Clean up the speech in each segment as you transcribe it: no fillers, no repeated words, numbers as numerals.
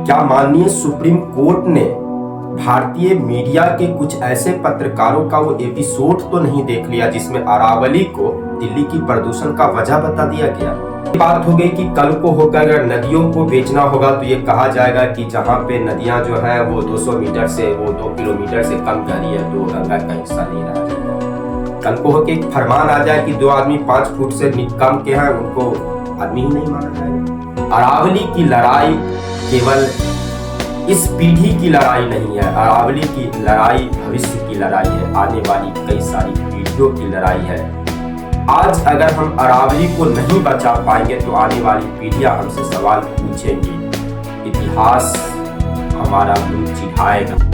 क्या माननीय supreme court ने भारतीय मीडिया के कुछ ऐसे पत्रकारों का वो एपिसोड तो नहीं देख लिया जिसमें अरावली को दिल्ली की प्रदूषण का वजह बता दिया गया। बात हो गई कि कल को होगा अगर नदियों को बेचना होगा तो ये कहा जाएगा कि जहाँ पे नदियां जो है वो 200 मीटर से वो 2 किलोमीटर से कम गहरी है तो गंगा का हिस्सा नहीं रहा जाएगा। कल को होकर एक फरमान आ जाए कि 2 आदमी 5 फुट से कम के हैं उनको आदमी ही नहीं माना जाएगा। अरावली की लड़ाई केवल इस पीढ़ी की लड़ाई नहीं है, अरावली की लड़ाई भविष्य की लड़ाई है, आने वाली कई सारी पीढ़ियों की लड़ाई है। आज अगर हम अरावली को नहीं बचा पाएंगे तो आने वाली पीढ़ियां हमसे सवाल पूछेंगी, इतिहास हमारा मुंह चिढ़ाएगा।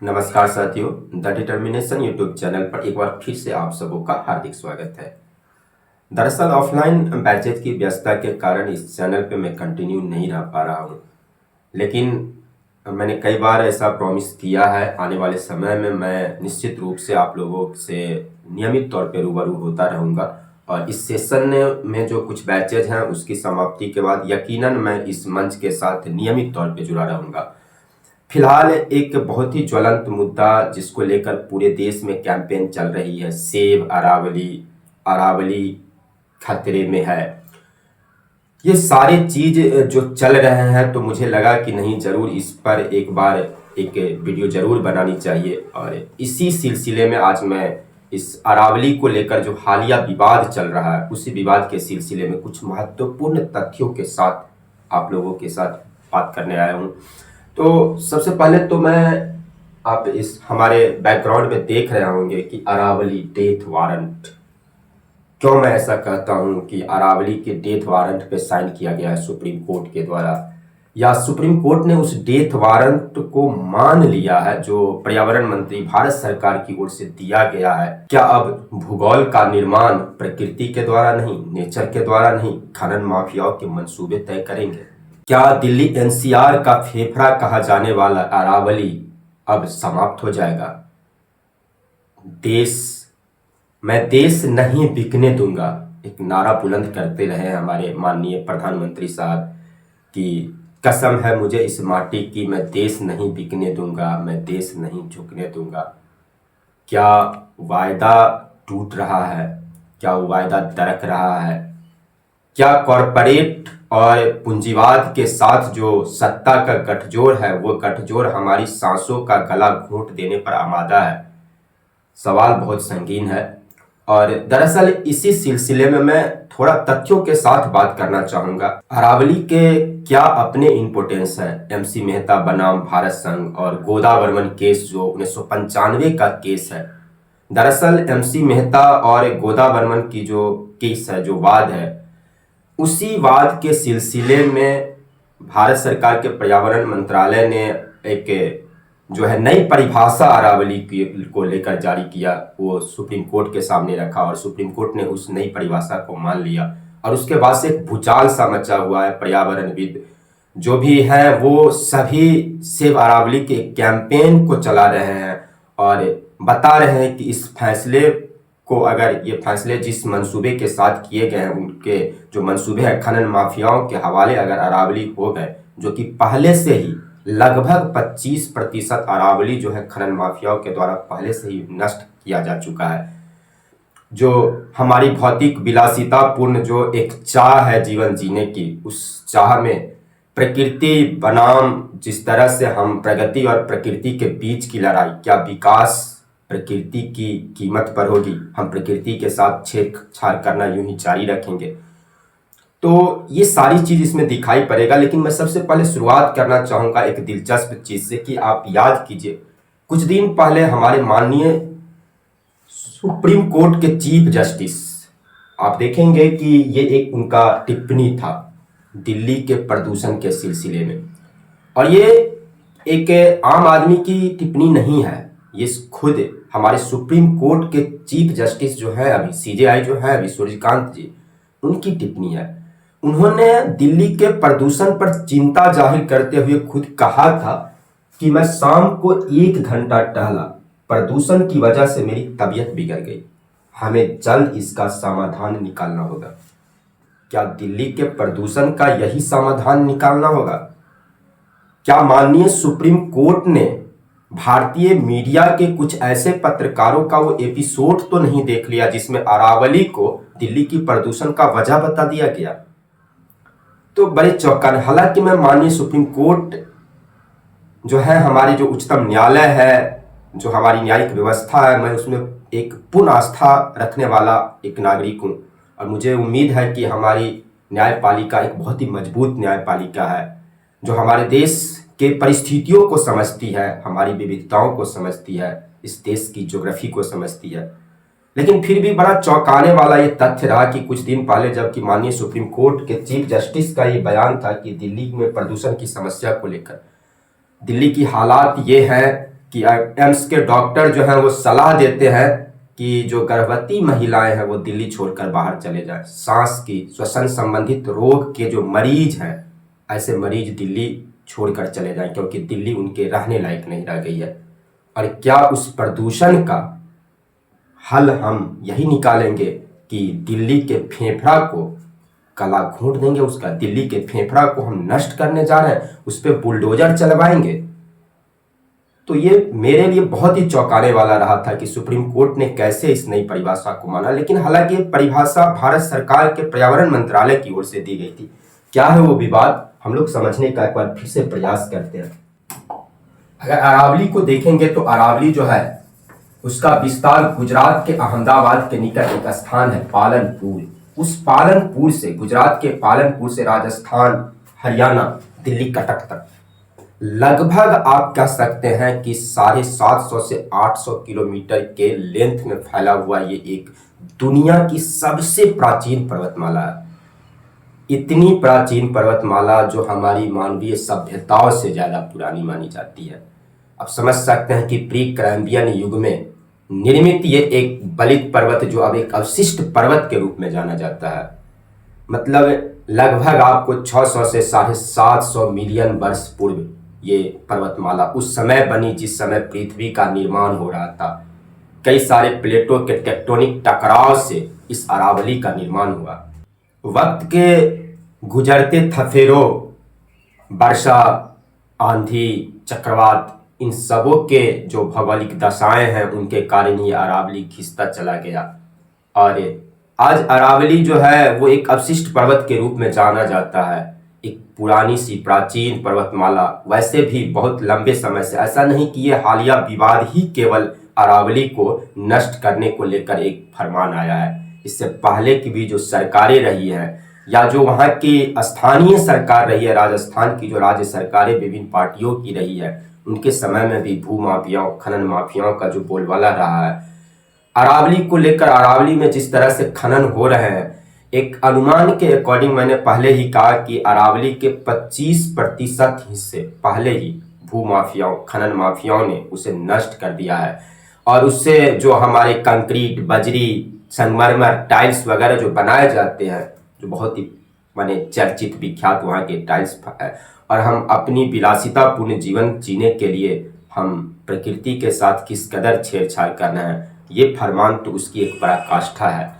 नमस्कार साथियों, द डिटर्मिनेशन यूट्यूब चैनल पर एक बार फिर से आप सबों का हार्दिक स्वागत है। दरअसल ऑफलाइन बैचेज की व्यस्तता के कारण इस चैनल पे मैं कंटिन्यू नहीं रह पा रहा हूँ, लेकिन मैंने कई बार ऐसा प्रॉमिस किया है आने वाले समय में मैं निश्चित रूप से आप लोगों से नियमित तौर पे रूबरू होता रहूँगा। और इस सेशन में जो कुछ बैचेज हैं उसकी समाप्ति के बाद यकीनन मैं इस मंच के साथ नियमित तौर पे जुड़ा रहूँगा। फिलहाल एक बहुत ही ज्वलंत मुद्दा जिसको लेकर पूरे देश में कैंपेन चल रही है, सेव अरावली खतरे में है। ये सारे चीज जो चल रहे हैं तो मुझे लगा कि नहीं, जरूर इस पर एक बार एक वीडियो जरूर बनानी चाहिए। और इसी सिलसिले में आज मैं इस अरावली को लेकर जो हालिया विवाद चल रहा है उसी विवाद के सिलसिले में कुछ महत्वपूर्ण तथ्यों के साथ आप लोगों के साथ बात करने आया हूँ। तो सबसे पहले तो आप इस हमारे बैकग्राउंड में देख रहे होंगे कि अरावली डेथ वारंट, क्यों मैं ऐसा कहता हूं कि अरावली के डेथ वारंट पे साइन किया गया है सुप्रीम कोर्ट के द्वारा, या सुप्रीम कोर्ट ने उस डेथ वारंट को मान लिया है जो पर्यावरण मंत्री भारत सरकार की ओर से दिया गया है। क्या अब भूगोल का निर्माण प्रकृति के द्वारा नहीं, नेचर के द्वारा नहीं, खनन माफियाओं के मंसूबे तय करेंगे? क्या दिल्ली एनसीआर का फेफड़ा कहा जाने वाला अरावली अब समाप्त हो जाएगा? मैं देश नहीं बिकने दूंगा एक नारा बुलंद करते रहे हमारे माननीय प्रधानमंत्री साहब कि कसम है मुझे इस माटी की, मैं देश नहीं बिकने दूंगा, मैं देश नहीं झुकने दूंगा। क्या वायदा टूट रहा है? क्या वायदा दरक रहा है? क्या कॉरपोरेट और पूंजीवाद के साथ जो सत्ता का गठजोड़ है वो गठजोड़ हमारी सांसों का गला घोंट देने पर आमादा है? सवाल बहुत संगीन है। और दरअसल इसी सिलसिले में मैं थोड़ा तथ्यों के साथ बात करना चाहूंगा। अरावली के क्या अपने इंपोर्टेंस है? एमसी मेहता बनाम भारत संघ और गोदावरमन केस जो 1995 का केस है। दरअसल एमसी मेहता और गोदावरमन की जो केस है, जो वाद है, उसी वाद के सिलसिले में भारत सरकार के पर्यावरण मंत्रालय ने एक जो है नई परिभाषा अरावली को लेकर जारी किया, वो सुप्रीम कोर्ट के सामने रखा और सुप्रीम कोर्ट ने उस नई परिभाषा को मान लिया। और उसके बाद से एक भूचाल सा मचा हुआ है। पर्यावरणविद जो भी हैं वो सभी सेव अरावली के कैंपेन को चला रहे हैं और बता रहे हैं कि इस फैसले को, अगर ये फैसले जिस मंसूबे के साथ किए गए हैं, उनके जो मंसूबे हैं खनन माफियाओं के हवाले अगर अरावली हो गए, जो कि पहले से ही लगभग 25% अरावली जो है खनन माफियाओं के द्वारा पहले से ही नष्ट किया जा चुका है। जो हमारी भौतिक विलासितापूर्ण जो एक चाह है जीवन जीने की, उस चाह में प्रकृति बनाम जिस तरह से हम प्रगति और प्रकृति के बीच की लड़ाई, क्या विकास प्रकृति की कीमत पर होगी? हम प्रकृति के साथ छेड़छाड़ करना यूं ही जारी रखेंगे? तो ये सारी चीज इसमें दिखाई पड़ेगा। लेकिन मैं सबसे पहले शुरुआत करना चाहूंगा एक दिलचस्प चीज से कि आप याद कीजिए, कुछ दिन पहले हमारे माननीय सुप्रीम कोर्ट के चीफ जस्टिस, आप देखेंगे कि ये एक उनका टिप्पणी था दिल्ली के प्रदूषण के सिलसिले में। और ये एक आम आदमी की टिप्पणी नहीं है, ये खुद हमारे सुप्रीम कोर्ट के चीफ जस्टिस जो है अभी, सीजेआई जो है अभी, सूर्यकांत जी, उनकी टिप्पणी है। उन्होंने दिल्ली के प्रदूषण पर चिंता जाहिर करते हुए खुद कहा था कि मैं शाम को 1 घंटा टहला, प्रदूषण की वजह से मेरी तबीयत बिगड़ गई। हमें जल्द इसका समाधान निकालना होगा। क्या दिल्ली के प्रदूषण का यही समाधान निकालना होगा? क्या माननीय सुप्रीम कोर्ट ने भारतीय मीडिया के कुछ ऐसे पत्रकारों का वो एपिसोड तो नहीं देख लिया जिसमें अरावली को दिल्ली की प्रदूषण का वजह बता दिया गया? तो बड़े चौंकाने, हालांकि मैं माननीय सुप्रीम कोर्ट जो है, हमारी जो उच्चतम न्यायालय है, जो हमारी न्यायिक व्यवस्था है, मैं उसमें एक पूर्ण आस्था रखने वाला एक नागरिक हूँ और मुझे उम्मीद है कि हमारी न्यायपालिका एक बहुत ही मजबूत न्यायपालिका है जो हमारे देश के परिस्थितियों को समझती है, हमारी विविधताओं को समझती है, इस देश की ज्योग्राफी को समझती है। लेकिन फिर भी बड़ा चौंकाने वाला ये तथ्य रहा कि कुछ दिन पहले जबकि माननीय सुप्रीम कोर्ट के चीफ जस्टिस का ये बयान था कि दिल्ली में प्रदूषण की समस्या को लेकर दिल्ली की हालात ये है कि एम्स के डॉक्टर जो हैं वो सलाह देते हैं कि जो गर्भवती महिलाएं हैं वो दिल्ली छोड़कर बाहर चले जाएं। सांस की श्वसन संबंधित रोग के जो मरीज हैं, ऐसे मरीज दिल्ली छोड़कर चले जाएं क्योंकि दिल्ली उनके रहने लायक नहीं रह गई है। और क्या उस प्रदूषण का हल हम यही निकालेंगे कि दिल्ली के फेफड़ा को गला घोंट देंगे? उसका दिल्ली के फेफड़ा को हम नष्ट करने जा रहे हैं, उस पर बुलडोजर चलवाएंगे? तो ये मेरे लिए बहुत ही चौंकाने वाला रहा था कि सुप्रीम कोर्ट ने कैसे इस नई परिभाषा को माना। लेकिन हालांकि परिभाषा भारत सरकार के पर्यावरण मंत्रालय की ओर से दी गई थी। क्या है वो विवाद, हम लोग समझने का एक बार फिर से प्रयास करते हैं। अगर अरावली को देखेंगे तो अरावली जो है उसका विस्तार गुजरात के अहमदाबाद के निकट एक स्थान है पालनपुर। उस पालनपुर से, गुजरात के पालनपुर से राजस्थान, हरियाणा, दिल्ली, कटक तक लगभग आप कह सकते हैं कि 750 से 800 किलोमीटर के लेंथ में फैला हुआ ये एक दुनिया की सबसे प्राचीन पर्वतमाला है। इतनी प्राचीन पर्वतमाला जो हमारी मानवीय सभ्यताओं से ज्यादा पुरानी मानी जाती है। अब समझ सकते हैं कि प्री कैम्ब्रियन युग में निर्मित ये एक बलित पर्वत जो अब एक अवशिष्ट पर्वत के रूप में जाना जाता है, मतलब लगभग आपको 600 से 750 मिलियन वर्ष पूर्व ये पर्वतमाला उस समय बनी जिस समय पृथ्वी का निर्माण हो रहा था। कई सारे प्लेटों के टेक्टोनिक टकराव से इस अरावली का निर्माण हुआ। वक्त के गुजरते थफेरों, वर्षा, आंधी, चक्रवात, इन सबों के जो भौगोलिक दशाएं हैं उनके कारण ये अरावली खिसता चला गया और आज अरावली जो है वो एक अवशिष्ट पर्वत के रूप में जाना जाता है। एक पुरानी सी प्राचीन पर्वतमाला, वैसे भी बहुत लंबे समय से, ऐसा नहीं कि ये हालिया विवाद ही केवल अरावली को नष्ट करने को लेकर एक फरमान आया है। इससे पहले की भी जो सरकारें रही हैं या जो वहाँ की स्थानीय सरकार रही है, राजस्थान की जो राज्य सरकारें विभिन्न पार्टियों की रही है, उनके समय में भी भू माफियाओं, खनन माफियाओं का जो बोलबाला रहा है। अरावली को लेकर, अरावली में जिस तरह से खनन हो रहे हैं, एक अनुमान के अकॉर्डिंग मैंने पहले ही कहा कि अरावली के 25% हिस्से पहले ही भू माफियाओं, खनन माफियाओं ने उसे नष्ट कर दिया है और उससे जो हमारे कंक्रीट, बजरी, संगमरमर, टाइल्स वगैरह जो बनाए जाते हैं, जो बहुत ही माने चर्चित विख्यात वहाँ के टाइल्स है, और हम अपनी विलासितापूर्ण जीवन जीने के लिए हम प्रकृति के साथ किस कदर छेड़छाड़ कर रहे हैं, ये फरमान तो उसकी एक पराकाष्ठा है।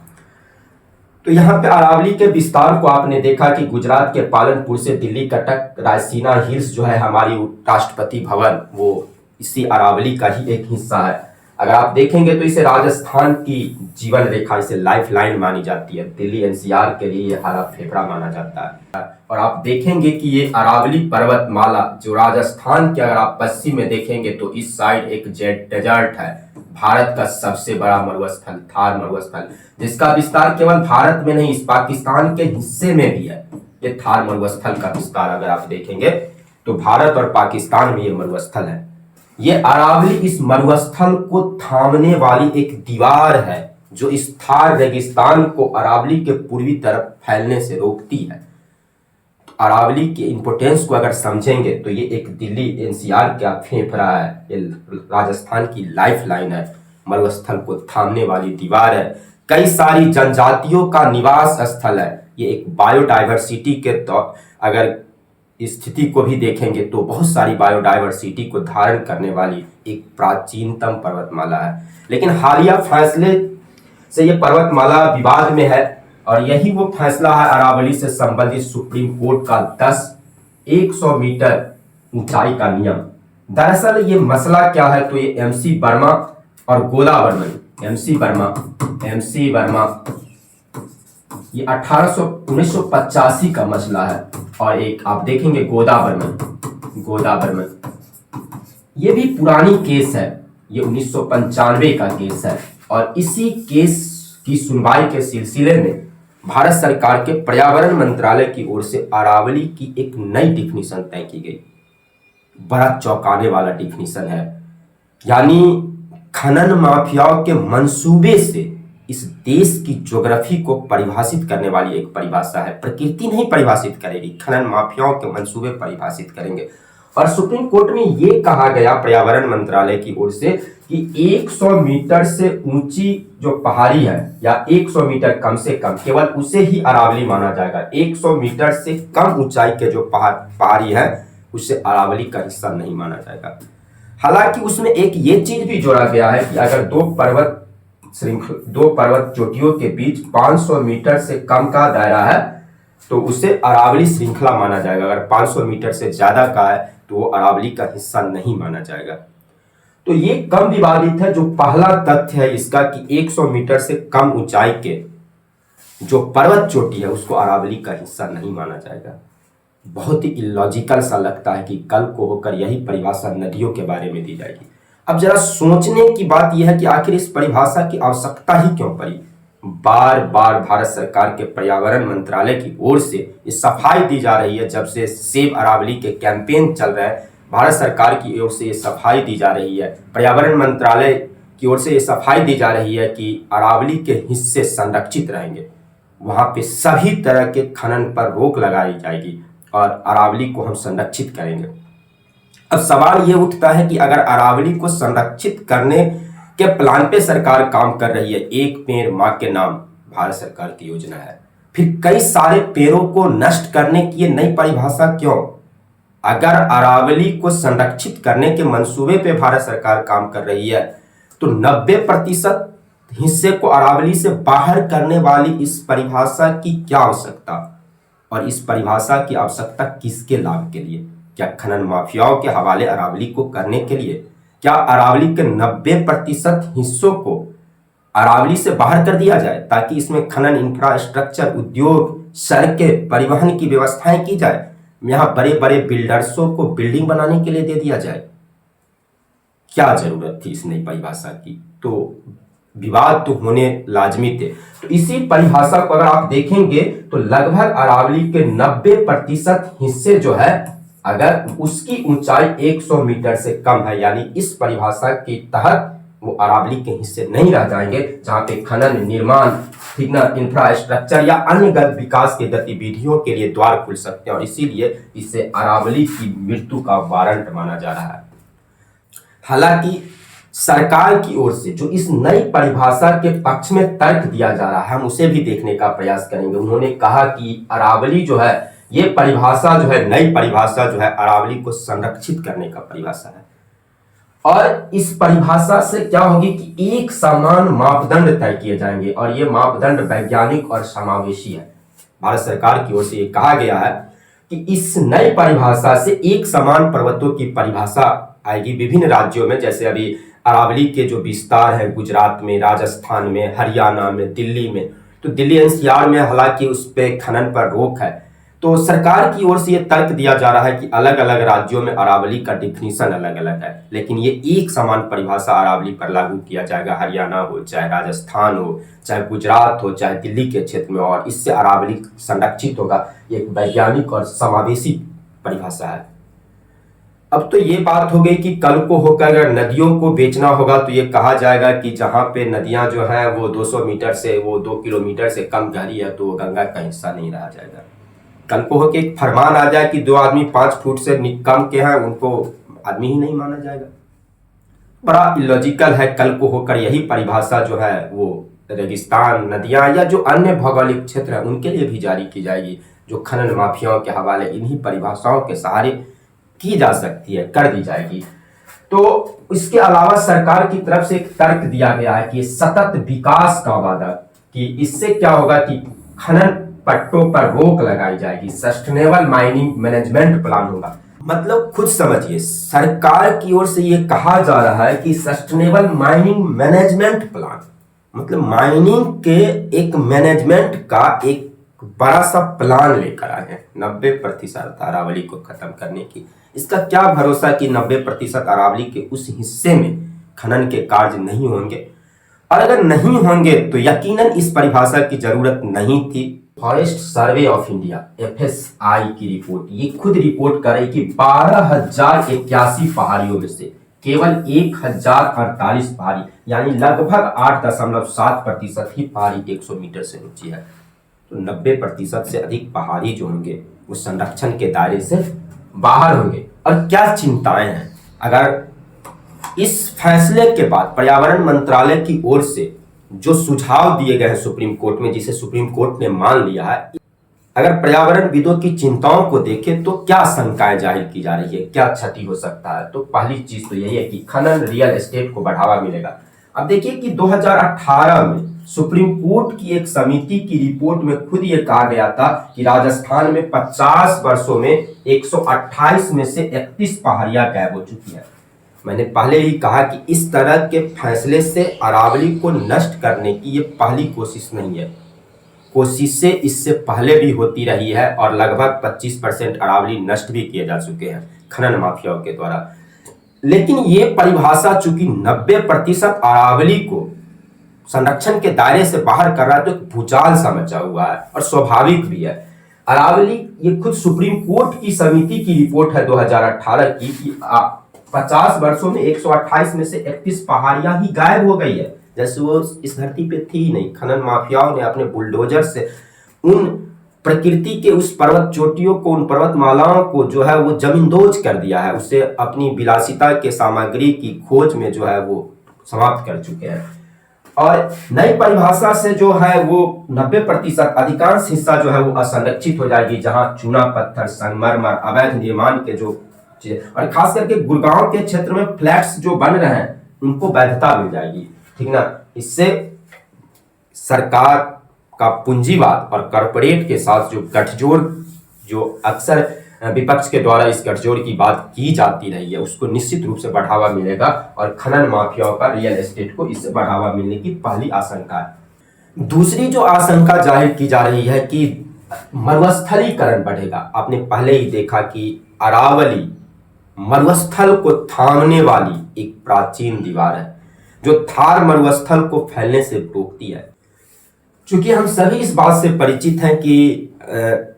तो यहाँ पे अरावली के विस्तार को आपने देखा कि गुजरात के पालनपुर से दिल्ली, कटक, रायसीना हिल्स जो है हमारी राष्ट्रपति भवन, वो इसी अरावली का ही एक हिस्सा है। अगर आप देखेंगे तो इसे राजस्थान की जीवन रेखा, इसे लाइफ लाइन मानी जाती है। दिल्ली एनसीआर के लिए ये हरा फेफड़ा माना जाता है। और आप देखेंगे कि ये अरावली पर्वतमाला जो राजस्थान के, अगर आप पश्चिम में देखेंगे तो इस साइड एक डेजर्ट है, भारत का सबसे बड़ा मरुस्थल, थार मरुस्थल, जिसका विस्तार केवल भारत में नहीं, इस पाकिस्तान के हिस्से में भी है। ये थार मरुस्थल का विस्तार अगर आप देखेंगे तो भारत और पाकिस्तान में ये मरुस्थल है। ये अरावली इस मरुस्थल को थामने वाली एक दीवार है जो इस थार रेगिस्तान को अरावली के पूर्वी तरफ फैलने से रोकती है। अरावली के इंपोर्टेंस को अगर समझेंगे तो ये एक दिल्ली एनसीआर का फेफड़ा है, ये राजस्थान की लाइफ लाइन है, मरुस्थल को थामने वाली दीवार है, कई सारी जनजातियों का निवास स्थल है। ये एक बायोडाइवर्सिटी के अगर स्थिति को भी देखेंगे तो बहुत सारी बायोडाइवर्सिटी को धारण करने वाली एक प्राचीनतम पर्वतमाला है। लेकिन हालिया फैसले से ये पर्वतमाला विवाद में है और यही वो फैसला है अरावली से संबंधित सुप्रीम कोर्ट का 100 मीटर ऊंचाई का नियम। दरअसल ये मसला क्या है, तो ये एमसी वर्मा और गोला वर्मन, एमसी वर्मा ये 1985 का मसला है और एक आप देखेंगे गोदा वर्मन ये भी पुरानी केस है, ये 1995 का केस है और इसी केस की सुनवाई के सिलसिले में भारत सरकार के पर्यावरण मंत्रालय की ओर से अरावली की एक नई डिफिनीशन तय की गई। बड़ा चौंकाने वाला डिफिनीशन है, यानी खनन माफियाओं के मंसूबे से इस देश की ज्योग्राफी को परिभाषित करने वाली एक परिभाषा है। प्रकृति नहीं परिभाषित करेगी, खनन माफियाओं के मंसूबे परिभाषित करेंगे। और सुप्रीम कोर्ट में ये कहा गया पर्यावरण मंत्रालय की ओर से कि 100 मीटर से ऊंची जो पहाड़ी है या 100 मीटर कम से कम, केवल उसे ही अरावली माना जाएगा। 100 मीटर से कम ऊंचाई के जो पहाड़ी है उसे अरावली का हिस्सा नहीं माना जाएगा। हालांकि उसमें एक ये चीज भी जोड़ा गया है कि अगर दो पर्वत चोटियों के बीच 500 मीटर से कम का दायरा है तो उसे अरावली श्रृंखला माना जाएगा। अगर 500 मीटर से ज्यादा का है तो वो अरावली का हिस्सा नहीं माना जाएगा। तो ये कम विवादित है। जो पहला तथ्य है इसका कि 100 मीटर से कम ऊंचाई के जो पर्वत चोटी है उसको अरावली का हिस्सा नहीं माना जाएगा। बहुत ही इलॉजिकल सा लगता है कि कल को होकर यही परिभाषा नदियों के बारे में दी जाएगी। अब जरा सोचने की बात यह है कि आखिर इस परिभाषा की आवश्यकता ही क्यों पड़ी। बार बार भारत सरकार के पर्यावरण मंत्रालय की ओर से ये सफाई दी जा रही है, जब से सेव अरावली के कैंपेन चल रहे हैं भारत सरकार की ओर से ये सफाई दी जा रही है, पर्यावरण मंत्रालय की ओर से ये सफाई दी जा रही है कि अरावली के हिस्से संरक्षित रहेंगे, वहां पे सभी तरह के खनन पर रोक लगाई जाएगी और अरावली को हम संरक्षित करेंगे। अब सवाल ये उठता है कि अगर अरावली को संरक्षित करने के प्लान पे सरकार काम कर रही है, एक पेड़ मां के नाम भारत सरकार की योजना है, फिर कई सारे पेड़ों को नष्ट करने की ये नई परिभाषा क्यों? अगर अरावली को संरक्षित करने के मंसूबे पे भारत सरकार काम कर रही है तो 90% हिस्से को अरावली से बाहर करने वाली इस परिभाषा की क्या आवश्यकता? और इस परिभाषा की आवश्यकता किसके लाभ के लिए? क्या खनन माफियाओं के हवाले अरावली को करने के लिए? क्या अरावली के 90% हिस्सों को अरावली से बाहर कर दिया जाए ताकि इसमें खनन इंफ्रास्ट्रक्चर, उद्योग, सड़कें, परिवहन की व्यवस्थाएं की जाए, यहां बड़े बड़े बिल्डर्सों को बिल्डिंग बनाने के लिए दे दिया जाए? क्या जरूरत थी इस नई परिभाषा की? तो विवाद तो होने लाजमी थे। तो इसी परिभाषा को अगर आप देखेंगे तो लगभग अरावली के 90% हिस्से जो है अगर उसकी ऊंचाई 100 मीटर से कम है, यानी इस परिभाषा के तहत वो अरावली के हिस्से नहीं रह जाएंगे, जहां पे खनन, निर्माण, ठीक ना, इंफ्रास्ट्रक्चर या अन्य विकास की गतिविधियों के लिए द्वार खुल सकते हैं और इसीलिए इसे अरावली की मृत्यु का वारंट माना जा रहा है। हालांकि सरकार की ओर से जो इस नई परिभाषा के पक्ष में तर्क दिया जा रहा है हम उसे भी देखने का प्रयास करेंगे। उन्होंने कहा कि अरावली जो है, ये परिभाषा जो है, नई परिभाषा जो है अरावली को संरक्षित करने का परिभाषा है और इस परिभाषा से क्या होगी कि एक समान मापदंड तय किए जाएंगे और ये मापदंड वैज्ञानिक और समावेशी है। भारत सरकार की ओर से ये कहा गया है कि इस नई परिभाषा से एक समान पर्वतों की परिभाषा आएगी विभिन्न राज्यों में। जैसे अभी अरावली के जो विस्तार है गुजरात में, राजस्थान में, हरियाणा में, दिल्ली में, तो दिल्ली एनसीआर में हालांकि उस पे खनन पर रोक है। तो सरकार की ओर से ये तर्क दिया जा रहा है कि अलग अलग राज्यों में अरावली का डिफिनीशन अलग अलग है, लेकिन ये एक समान परिभाषा अरावली पर लागू किया जाएगा, हरियाणा हो, चाहे राजस्थान हो, चाहे गुजरात हो, चाहे दिल्ली के क्षेत्र में, और इससे अरावली संरक्षित होगा। ये एक वैज्ञानिक और समावेशी परिभाषा है। अब तो ये बात हो गई कि कल को होकर अगर नदियों को बेचना होगा तो ये कहा जाएगा कि जहां पे नदियां जो है वो 200 मीटर से, वो 2 किलोमीटर से कम गहरी है तो गंगा का हिस्सा नहीं रहा जाएगा। कल को होकर एक फरमान आ जाए कि 2 आदमी 5 फुट से कम के हैं उनको आदमी ही नहीं माना जाएगा। बड़ा इलॉजिकल है। कल को होकर यही परिभाषा जो है वो रेगिस्तान, नदियां या जो अन्य भौगोलिक क्षेत्र है उनके लिए भी जारी की जाएगी, जो खनन माफियाओं के हवाले इन्हीं परिभाषाओं के सहारे की जा सकती है, कर दी जाएगी। तो इसके अलावा सरकार की तरफ से एक तर्क दिया गया है कि सतत विकास का वादा, कि इससे क्या होगा कि खनन पट्टों पर रोक लगाई जाएगी, सस्टेनेबल माइनिंग मैनेजमेंट प्लान होगा। मतलब खुद समझिए, सरकार की ओर से यह कहा जा रहा है कि सस्टेनेबल माइनिंग मैनेजमेंट प्लान, मतलब माइनिंग के एक मैनेजमेंट का एक बड़ा सा प्लान लेकर आए हैं 90% अरावली को खत्म करने की। इसका क्या भरोसा कि 90% अरावली के उस हिस्से में खनन के कार्य नहीं होंगे, और अगर नहीं होंगे तो यकीनन इस परिभाषा की जरूरत नहीं थी। Forest survey of India FSI की रिपोर्ट ये खुद रिपोर्ट करे कि 12,081 पहाड़ियों में से केवल 1,048 पहाड़ी, यानी लगभग 8.7% ही पहाड़ी 100 मीटर से ऊंची है। तो 90% से अधिक पहाड़ी जो होंगे वो संरक्षण के दायरे से बाहर होंगे। और क्या चिंताएं हैं, अगर इस फैसले के बाद पर्यावरण मंत्रालय की ओर से जो सुझाव दिए गए हैं सुप्रीम कोर्ट में, जिसे सुप्रीम कोर्ट ने मान लिया है, अगर पर्यावरणविदों की चिंताओं को देखें तो क्या शंकाएं जाहिर की जा रही है, क्या क्षति हो सकता है। तो पहली चीज तो यही है कि खनन रियल एस्टेट को बढ़ावा मिलेगा। अब देखिए कि 2018 में सुप्रीम कोर्ट की एक समिति की रिपोर्ट में खुद ये कहा गया था कि राजस्थान में 50 वर्षों में 128 में से 31 पहाड़ियां गायब हो चुकी है। मैंने पहले ही कहा कि इस तरह के फैसले से अरावली को नष्ट करने की ये पहली कोशिश नहीं है, कोशिशें इससे पहले भी होती रही है और लगभग 25% अरावली नष्ट भी किए जा चुके हैं खनन माफियाओं के द्वारा। लेकिन ये परिभाषा चूंकि 90% अरावली को संरक्षण के दायरे से बाहर कर रहा है, तो भूचाल सा मचा हुआ है और स्वाभाविक भी है। अरावली, ये खुद सुप्रीम कोर्ट की समिति की रिपोर्ट है 2018 की कि 50 वर्षों में 128 में से 31 पहाड़ियां ही गायब हो गई है, जैसे वो इस धरती पे थी ही नहीं। खनन माफियाओं ने अपने बुलडोजर से उन प्रकृति के उस पर्वत चोटियों को, उन पर्वतमालाओं को जो है वो जमींदोज कर दिया है, उसे अपनी विलासिता के सामग्री की खोज में जो है वो समाप्त कर चुके हैं। और नई परिभाषा से जो है वो 90% अधिकांश हिस्सा जो है वो असंरक्षित हो जाएगी, जहां चूना पत्थर, संगमरमर, अवैध निर्माण के जो और खास करके गुड़गांव के क्षेत्र में फ्लैट्स जो बन रहे हैं उनको वैधता मिल जाएगी, ठीक ना। इससे सरकार का पूंजीवाद और कॉर्पोरेट के साथ जो गठजोड़, जो अक्सर विपक्ष के द्वारा इस गठजोड़ की बात की जाती रही है, उसको निश्चित रूप से बढ़ावा मिलेगा और खनन माफियाओं का रियल एस्टेट को इससे बढ़ावा मिलने की पहली आशंका है। दूसरी जो आशंका जाहिर की जा रही है कि मरुस्थलीकरण बढ़ेगा। आपने पहले ही देखा कि अरावली मरुस्थल को थामने वाली एक प्राचीन दीवार है जो थार मरुस्थल को फैलने से रोकती है। चूंकि हम सभी इस बात से परिचित हैं कि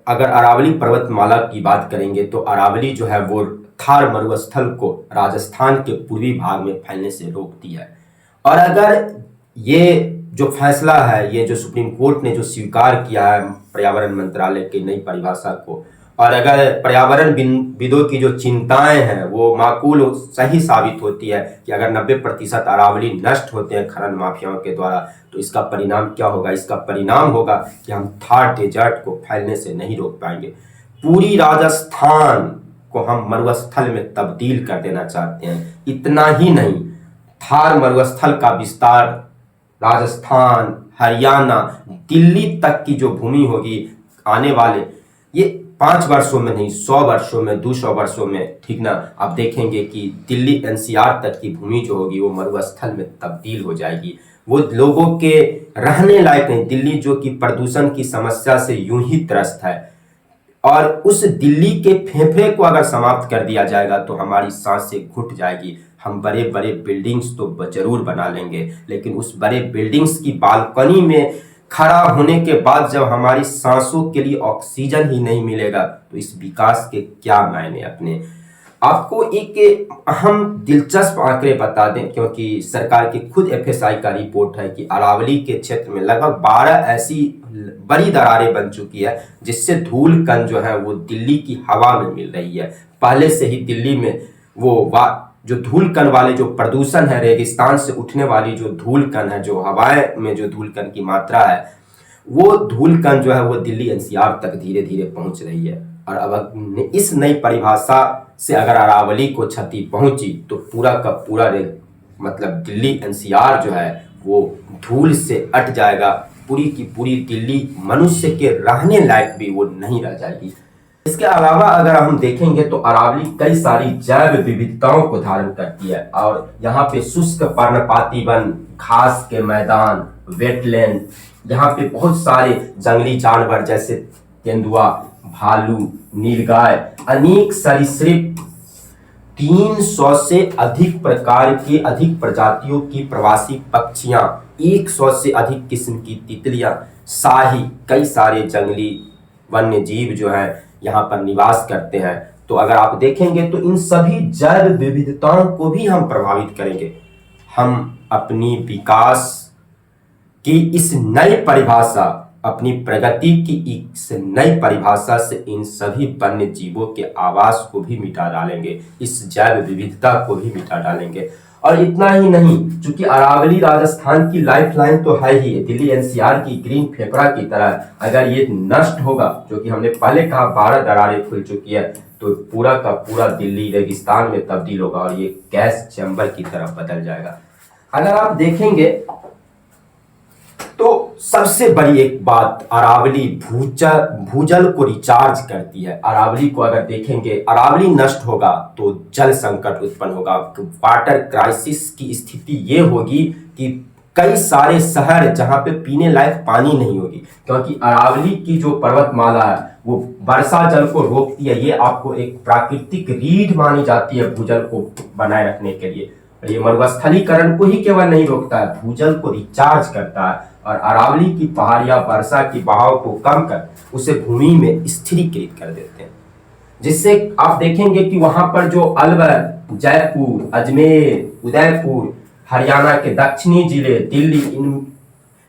अगर अरावली पर्वतमाला की बात करेंगे तो अरावली जो है वो थार मरुस्थल को राजस्थान के पूर्वी भाग में फैलने से रोकती है। और अगर ये जो फैसला है, ये जो सुप्रीम कोर्ट ने जो स्वीकार किया है पर्यावरण मंत्रालय की नई परिभाषा को, और अगर पर्यावरण विदों की जो चिंताएं हैं वो माकूल सही साबित होती है कि अगर 90% अरावली नष्ट होते हैं खनन माफियाओं के द्वारा, तो इसका परिणाम क्या होगा? इसका परिणाम होगा कि हम थार डेजर्ट को फैलने से नहीं रोक पाएंगे। पूरी राजस्थान को हम मरुस्थल में तब्दील कर देना चाहते हैं। इतना ही नहीं, थार मरुस्थल का विस्तार राजस्थान, हरियाणा, दिल्ली तक की जो भूमि होगी आने वाले ये 5 वर्षों में नहीं, 100 वर्षों में, 200 वर्षों में, ठीक ना, आप देखेंगे कि दिल्ली NCR तक की भूमि जो होगी वो मरुस्थल में तब्दील हो जाएगी। वो लोगों के रहने लायक नहीं। दिल्ली जो कि प्रदूषण की समस्या से यूं ही त्रस्त है, और उस दिल्ली के फेफड़े को अगर समाप्त कर दिया जाएगा तो हमारी सांसें घुट जाएगी। हम बड़े बड़े बिल्डिंग्स तो जरूर बना लेंगे, लेकिन उस बड़े बिल्डिंग्स की बालकनी में खड़ा होने के बाद जब हमारी सांसों के लिए ऑक्सीजन ही नहीं मिलेगा तो इस विकास के क्या मायने अपने। आपको एक अहम दिलचस्प आंकड़े बता दें, क्योंकि सरकार की खुद FSI का रिपोर्ट है कि अरावली के क्षेत्र में लगभग 12 ऐसी बड़ी दरारें बन चुकी है जिससे धूल कण जो है वो दिल्ली की हवा में मिल रही है। पहले से ही दिल्ली में वो जो धूल कण वाले जो प्रदूषण है, रेगिस्तान से उठने वाली जो धूल कण है, जो हवाएं में जो धूल कण की मात्रा है, वो धूल कण जो है वो दिल्ली NCR तक धीरे धीरे पहुंच रही है। और अब इस नई परिभाषा से अगर अरावली को क्षति पहुंची तो पूरा का पूरा मतलब दिल्ली एनसीआर जो है वो धूल से अट जाएगा। पूरी की पूरी दिल्ली मनुष्य के रहने लायक भी वो नहीं रह जाएगी। इसके अलावा अगर हम देखेंगे तो अरावली कई सारी जैव विविधताओं को धारण करती है और यहाँ पे शुष्क पर्णपाती वन, घास के मैदान, वेटलैंड, यहाँ पे बहुत सारे जंगली जानवर जैसे तेंदुआ, भालू, नीलगाय, अनेक सरीसृप, 300 से अधिक प्रकार के अधिक प्रजातियों की प्रवासी पक्षियां, 100 से अधिक किस्म की तितलियां, शाही कई सारे जंगली वन्य जीव जो हैं यहाँ पर निवास करते हैं। तो अगर आप देखेंगे तो इन सभी जैव विविधताओं को भी हम प्रभावित करेंगे। हम अपनी विकास की इस नई परिभाषा, अपनी प्रगति की इस नई परिभाषा से इन सभी वन्य जीवों के आवास को भी मिटा डालेंगे, इस जैव विविधता को भी मिटा डालेंगे। और इतना ही नहीं, चूंकि अरावली राजस्थान की लाइफलाइन तो है ही, दिल्ली एनसीआर की ग्रीन फेफड़ा की तरह, अगर ये नष्ट होगा, जो कि हमने पहले कहा 12 दरारें खुल चुकी है, तो पूरा का पूरा दिल्ली रेगिस्तान में तब्दील होगा और ये गैस चैम्बर की तरफ बदल जाएगा। अगर आप देखेंगे तो सबसे बड़ी एक बात, अरावली भूजल को रिचार्ज करती है। अरावली को अगर देखेंगे, अरावली नष्ट होगा तो जल संकट उत्पन्न होगा, वाटर क्राइसिस की स्थिति ये होगी कि कई सारे शहर जहां पे पीने लायक पानी नहीं होगी, क्योंकि अरावली की जो पर्वतमाला है वो वर्षा जल को रोकती है। ये आपको एक प्राकृतिक रीढ़ मानी जाती है भूजल को बनाए रखने के लिए। ये मरुस्थलीकरण को ही केवल नहीं रोकता है, भूजल को रिचार्ज करता है और अरावली की पहाड़ियां वर्षा की बहाव को कम कर उसे भूमि में स्थिरीकृत कर देते हैं, जिससे आप देखेंगे कि वहां पर जो अलवर, जयपुर, अजमेर, उदयपुर, हरियाणा के दक्षिणी जिले, दिल्ली,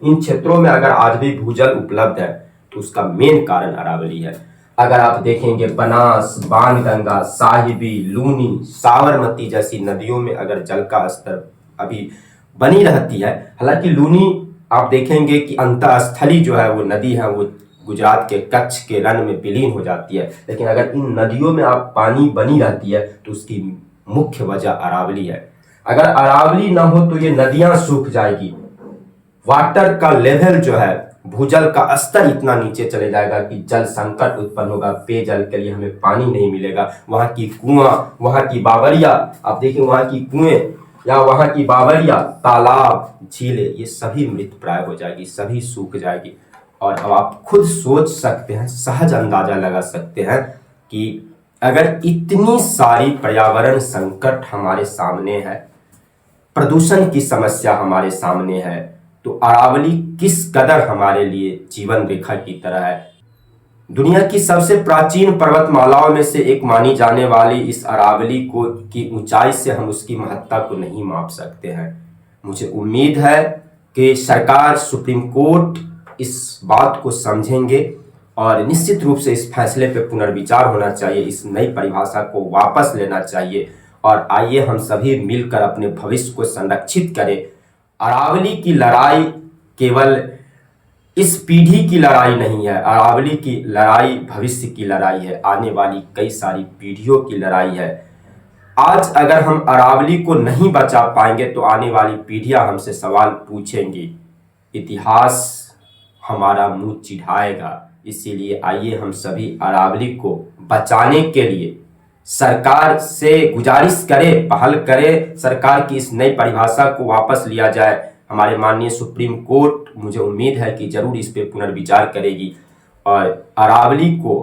इन क्षेत्रों में अगर आज भी भूजल उपलब्ध है तो उसका मेन कारण अरावली है। अगर आप देखेंगे बनास, बाणगंगा, साहिबी, लूनी, साबरमती जैसी नदियों में अगर जल का स्तर अभी बनी रहती है, हालांकि लूनी आप देखेंगे कि अंतःस्थली जो है वो नदी है वो गुजरात के कच्छ के रण में विलीन हो जाती है, लेकिन अगर इन नदियों में आप पानी बनी रहती है तो उसकी मुख्य वजह अरावली है। अगर अरावली ना हो तो ये नदियां सूख जाएगी, वाटर का लेवल जो है, भूजल का स्तर इतना नीचे चले जाएगा कि जल संकट उत्पन्न होगा, पेयजल के लिए हमें पानी नहीं मिलेगा। वहां की कुआं, वहां की बावरिया, आप देखिए वहां की कुएं या वहां की बावरिया, तालाब, झीलें, ये सभी मृत प्राय हो जाएगी, सभी सूख जाएगी। और अब आप खुद सोच सकते हैं, सहज अंदाजा लगा सकते हैं कि अगर इतनी सारी पर्यावरण संकट हमारे सामने है, प्रदूषण की समस्या हमारे सामने है, तो अरावली किस कदर हमारे लिए जीवन रेखा की तरह है। दुनिया की सबसे प्राचीन पर्वतमालाओं में से एक मानी जाने वाली इस अरावली को की ऊंचाई से हम उसकी महत्ता को नहीं माप सकते हैं। मुझे उम्मीद है कि सरकार, सुप्रीम कोर्ट इस बात को समझेंगे और निश्चित रूप से इस फैसले पे पुनर्विचार होना चाहिए, इस नई परिभाषा को वापस लेना चाहिए और आइए हम सभी मिलकर अपने भविष्य को संरक्षित करें। अरावली की लड़ाई केवल इस पीढ़ी की लड़ाई नहीं है, अरावली की लड़ाई भविष्य की लड़ाई है, आने वाली कई सारी पीढ़ियों की लड़ाई है। आज अगर हम अरावली को नहीं बचा पाएंगे तो आने वाली पीढ़ियां हमसे सवाल पूछेंगी, इतिहास हमारा मुंह चिढ़ाएगा। इसीलिए आइए हम सभी अरावली को बचाने के लिए सरकार से गुजारिश करें, पहल करें, सरकार की इस नई परिभाषा को वापस लिया जाए। हमारे माननीय सुप्रीम कोर्ट, मुझे उम्मीद है कि जरूर इस पे पुनर्विचार करेगी और अरावली को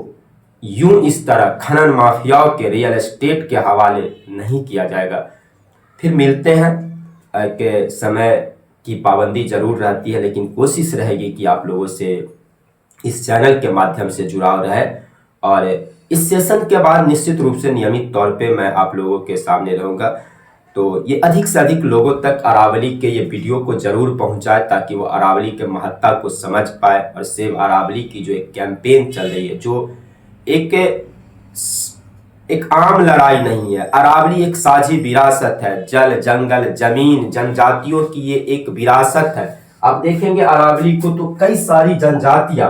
यूं इस तरह खनन माफियाओं के, रियल एस्टेट के हवाले नहीं किया जाएगा। फिर मिलते हैं कि समय की पाबंदी जरूर रहती है, लेकिन कोशिश रहेगी कि आप लोगों से इस चैनल के माध्यम से जुड़ाव रहे और इस सेशन के बाद निश्चित रूप से नियमित तौर पे मैं आप लोगों के सामने रहूँगा। तो ये अधिक से अधिक लोगों तक अरावली के ये वीडियो को जरूर पहुंचाए ताकि वो अरावली के महत्ता को समझ पाए और सेव अरावली की जो एक कैंपेन चल रही है, जो एक आम लड़ाई नहीं है। अरावली एक साझी विरासत है, जल, जंगल, जमीन, जनजातियों की ये एक विरासत है। आप देखेंगे अरावली को तो कई सारी जनजातियां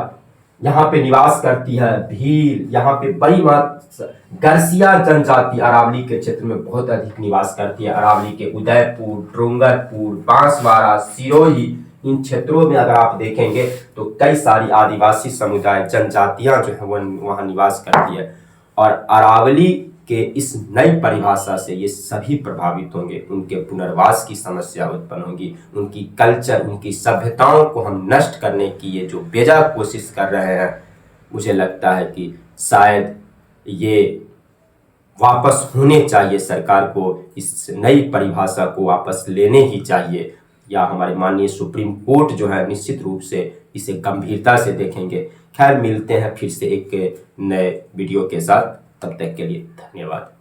यहाँ पे निवास करती है भील, यहाँ पे बड़ी मात्रा गरसिया जनजाति अरावली के क्षेत्र में बहुत अधिक निवास करती है। अरावली के उदयपुर, डोंगरपुर, बांसवाड़ा, सिरोही, इन क्षेत्रों में अगर आप देखेंगे तो कई सारी आदिवासी समुदाय जनजातियां जो है वो वहाँ निवास करती है। और अरावली के इस नई परिभाषा से ये सभी प्रभावित होंगे, उनके पुनर्वास की समस्या उत्पन्न होगी, उनकी कल्चर, उनकी सभ्यताओं को हम नष्ट करने की ये जो बेजा कोशिश कर रहे हैं, मुझे लगता है कि शायद ये वापस होने चाहिए। सरकार को इस नई परिभाषा को वापस लेने ही चाहिए, या हमारे माननीय सुप्रीम कोर्ट जो है निश्चित रूप से इसे गंभीरता से देखेंगे। खैर, मिलते हैं फिर से एक नए वीडियो के साथ, तब तक के लिए धन्यवाद।